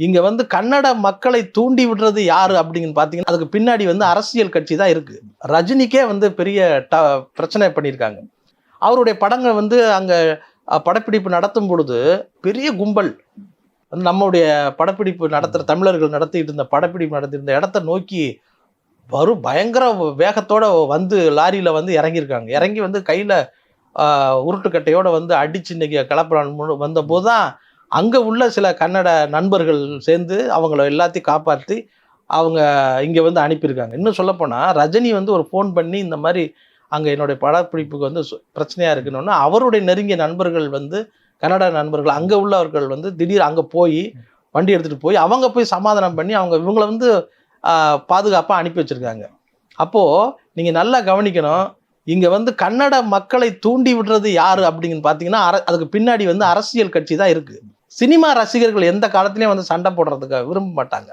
இங்கே வந்து கன்னட மக்களை தூண்டி விடுறது யாரு அப்படின்னு பார்த்தீங்கன்னா அதுக்கு பின்னாடி வந்து அரசியல் கட்சி தான் இருக்கு. ரஜினிக்கே வந்து பெரிய பிரச்சனை பண்ணியிருக்காங்க. அவருடைய படங்கள் வந்து அங்கே படப்பிடிப்பு நடத்தும் பொழுது பெரிய கும்பல் வந்து நம்முடைய படப்பிடிப்பு நடத்துகிற தமிழர்கள் நடத்திட்டு இருந்த படப்பிடிப்பு நடத்திருந்த இடத்த நோக்கி பயங்கர வேகத்தோட வந்து லாரியில் வந்து இறங்கியிருக்காங்க. இறங்கி வந்து கையில் உருட்டுக்கட்டையோட வந்து அடிச்சு இன்னைக்கு கலப்புறான்னு வந்தபோது தான் அங்கே உள்ள சில கன்னட நண்பர்கள் சேர்ந்து அவங்கள எல்லாத்தையும் காப்பாற்றி அவங்க இங்கே வந்து அனுப்பியிருக்காங்க. இன்னும் சொல்லப்போனால் ரஜினி வந்து ஒரு ஃபோன் பண்ணி இந்த மாதிரி அங்கே என்னுடைய படப்பிடிப்புக்கு வந்து பிரச்சனையாக இருக்குன்னு அவருடைய நெருங்கிய நண்பர்கள் வந்து கன்னட நண்பர்கள் அங்கே உள்ளவர்கள் வந்து திடீர் அங்கே போய் வண்டி எடுத்துகிட்டு போய் அவங்க போய் சமாதானம் பண்ணி அவங்க இவங்களை வந்து பாதுகாப்பாக அனுப்பி வச்சுருக்காங்க. அப்போது நீங்கள் நல்லா கவனிக்கணும், இங்கே வந்து கன்னட மக்களை தூண்டி விடுறது யாரு அப்படின்னு பார்த்தீங்கன்னா அதுக்கு பின்னாடி வந்து அரசியல் கட்சி தான் இருக்குது. சினிமா ரசிகர்கள் எந்த காலத்துலேயும் வந்து சண்டை போடுறதுக்கு விரும்ப மாட்டாங்க.